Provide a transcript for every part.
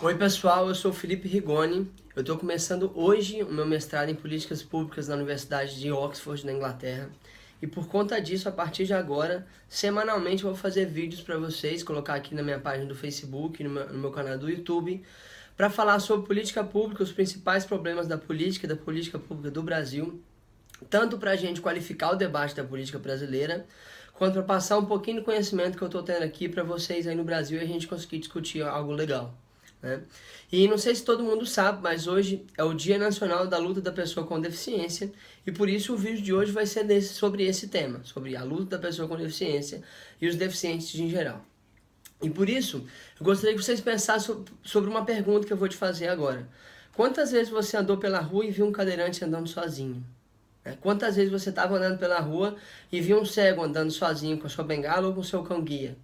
Oi pessoal, eu sou o Felipe Rigoni. Eu estou começando hoje o meu mestrado em Políticas Públicas na Universidade de Oxford, na Inglaterra. E por conta disso, a partir de agora, semanalmente eu vou fazer vídeos para vocês, colocar aqui na minha página do Facebook, no meu canal do YouTube, para falar sobre política pública, os principais problemas da política pública do Brasil, tanto para a gente qualificar o debate da política brasileira, quanto para passar um pouquinho do conhecimento que eu estou tendo aqui para vocês aí no Brasil e a gente conseguir discutir algo legal. Né? E não sei se todo mundo sabe, mas hoje é o Dia Nacional da Luta da Pessoa com Deficiência e por isso o vídeo de hoje vai ser sobre esse tema, sobre a luta da pessoa com deficiência e os deficientes em geral. E por isso, eu gostaria que vocês pensassem sobre uma pergunta que eu vou te fazer agora. Quantas vezes você andou pela rua e viu um cadeirante andando sozinho? Quantas vezes você estava andando pela rua e viu um cego andando sozinho com a sua bengala ou com o seu cão-guia?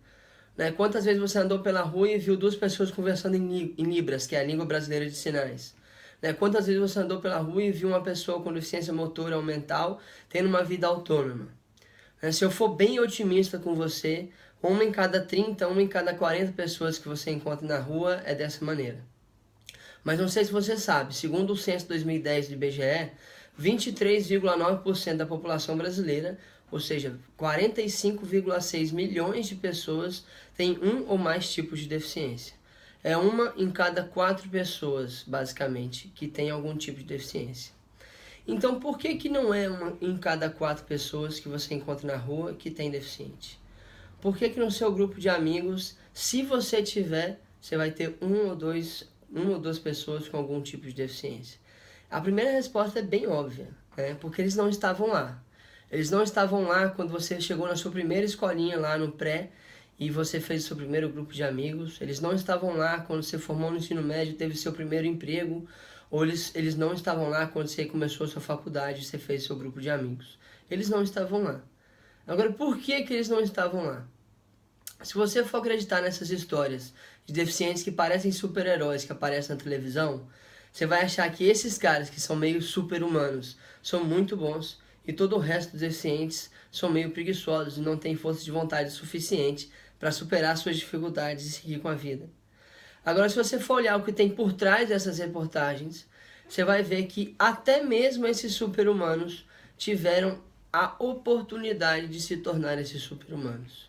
Quantas vezes você andou pela rua e viu duas pessoas conversando em Libras, que é a língua brasileira de sinais? Quantas vezes você andou pela rua e viu uma pessoa com deficiência motora ou mental tendo uma vida autônoma? Se eu for bem otimista com você, uma em cada 30, uma em cada 40 pessoas que você encontra na rua é dessa maneira. Mas não sei se você sabe, segundo o censo 2010 do IBGE, 23,9% da população brasileira, ou seja, 45,6 milhões de pessoas têm um ou mais tipos de deficiência. É uma em cada 4 pessoas, basicamente, que tem algum tipo de deficiência. Então, por que não é uma em cada 4 pessoas que você encontra na rua que tem deficiente? Por que no seu grupo de amigos, se você tiver, você vai ter uma ou duas pessoas com algum tipo de deficiência? A primeira resposta é bem óbvia, porque eles não estavam lá. Eles não estavam lá quando você chegou na sua primeira escolinha lá no pré e você fez o seu primeiro grupo de amigos. Eles não estavam lá quando você formou no ensino médio e teve seu primeiro emprego. Ou eles não estavam lá quando você começou a sua faculdade e você fez seu grupo de amigos. Eles não estavam lá. Agora, por que eles não estavam lá? Se você for acreditar nessas histórias de deficientes que parecem super-heróis que aparecem na televisão, você vai achar que esses caras que são meio super-humanos são muito bons e todo o resto dos deficientes são meio preguiçosos e não têm força de vontade suficiente para superar suas dificuldades e seguir com a vida. Agora, se você for olhar o que tem por trás dessas reportagens, você vai ver que até mesmo esses super-humanos tiveram a oportunidade de se tornar esses super-humanos.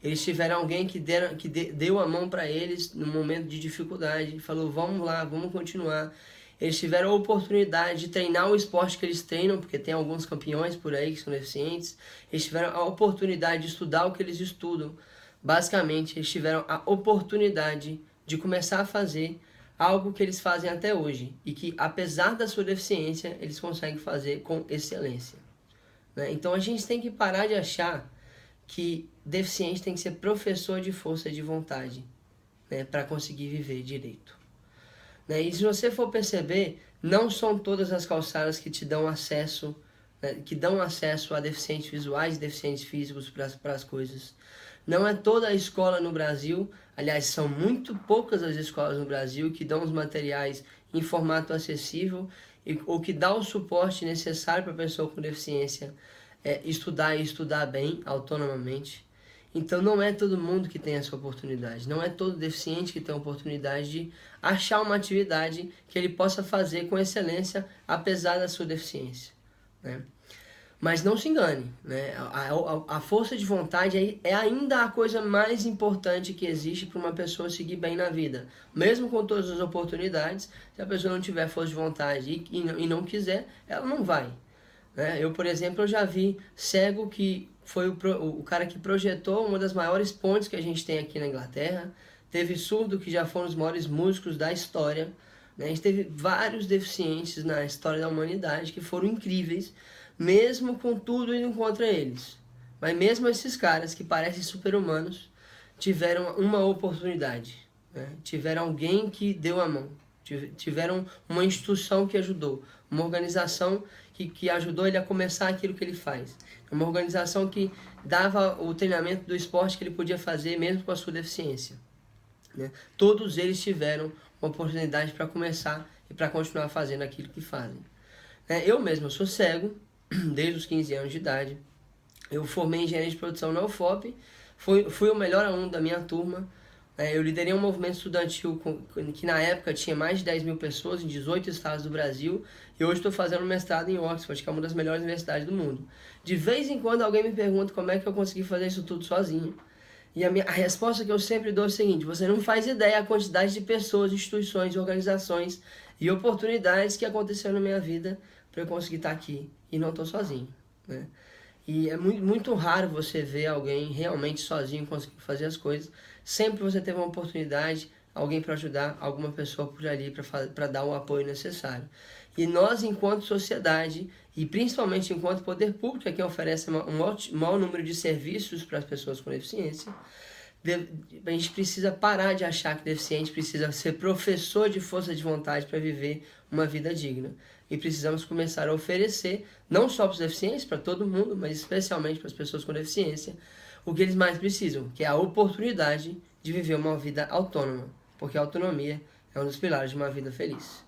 Eles tiveram alguém que deu a mão para eles no momento de dificuldade, falou, vamos lá, vamos continuar. Eles tiveram a oportunidade de treinar o esporte que eles treinam, porque tem alguns campeões por aí que são deficientes. Eles tiveram a oportunidade de estudar o que eles estudam. Basicamente, eles tiveram a oportunidade de começar a fazer algo que eles fazem até hoje e que, apesar da sua deficiência, eles conseguem fazer com excelência. Então, a gente tem que parar de achar que deficiente tem que ser professor de força de vontade, para conseguir viver direito. E se você for perceber, não são todas as calçadas que te dão acesso, que dão acesso a deficientes visuais e deficientes físicos para as coisas. Não é toda a escola no Brasil, aliás, são muito poucas as escolas no Brasil que dão os materiais em formato acessível ou que dá o suporte necessário para a pessoa com deficiência estudar e estudar bem, autonomamente. Então não é todo mundo que tem essa oportunidade, não é todo deficiente que tem a oportunidade de achar uma atividade que ele possa fazer com excelência, apesar da sua deficiência. Mas não se engane, a força de vontade é ainda a coisa mais importante que existe para uma pessoa seguir bem na vida. Mesmo com todas as oportunidades, se a pessoa não tiver força de vontade e não quiser, ela não vai. Eu, por exemplo, eu já vi cego que foi o cara que projetou uma das maiores pontes que a gente tem aqui na Inglaterra. Teve surdo que já foram os maiores músicos da história. A gente teve vários deficientes na história da humanidade que foram incríveis, mesmo com tudo indo contra eles. Mas mesmo esses caras que parecem super-humanos tiveram uma oportunidade. Tiveram alguém que deu a mão. Tiveram uma instituição que ajudou, uma organização que ajudou ele a começar aquilo que ele faz. Uma organização que dava o treinamento do esporte que ele podia fazer mesmo com a sua deficiência. Todos eles tiveram uma oportunidade para começar e para continuar fazendo aquilo que fazem. Eu mesmo sou cego, desde os 15 anos de idade. Eu formei em engenharia de produção na UFOP, fui o melhor aluno da minha turma. Eu liderei um movimento estudantil que na época tinha mais de 10 mil pessoas em 18 estados do Brasil, e hoje estou fazendo um mestrado em Oxford, que é uma das melhores universidades do mundo. De vez em quando alguém me pergunta como é que eu consegui fazer isso tudo sozinho. E a resposta que eu sempre dou é o seguinte: você não faz ideia a quantidade de pessoas, instituições, organizações e oportunidades que aconteceram na minha vida para eu conseguir estar aqui, e não estou sozinho, né? E é muito raro você ver alguém realmente sozinho conseguir fazer as coisas. Sempre você teve uma oportunidade, alguém para ajudar, alguma pessoa por ali para dar o apoio necessário. E nós, enquanto sociedade, e principalmente enquanto poder público, é quem oferece um maior número de serviços para as pessoas com deficiência, a gente precisa parar de achar que deficiente precisa ser professor de força de vontade para viver uma vida digna. E precisamos começar a oferecer, não só para os deficientes, para todo mundo, mas especialmente para as pessoas com deficiência, o que eles mais precisam, que é a oportunidade de viver uma vida autônoma, porque a autonomia é um dos pilares de uma vida feliz.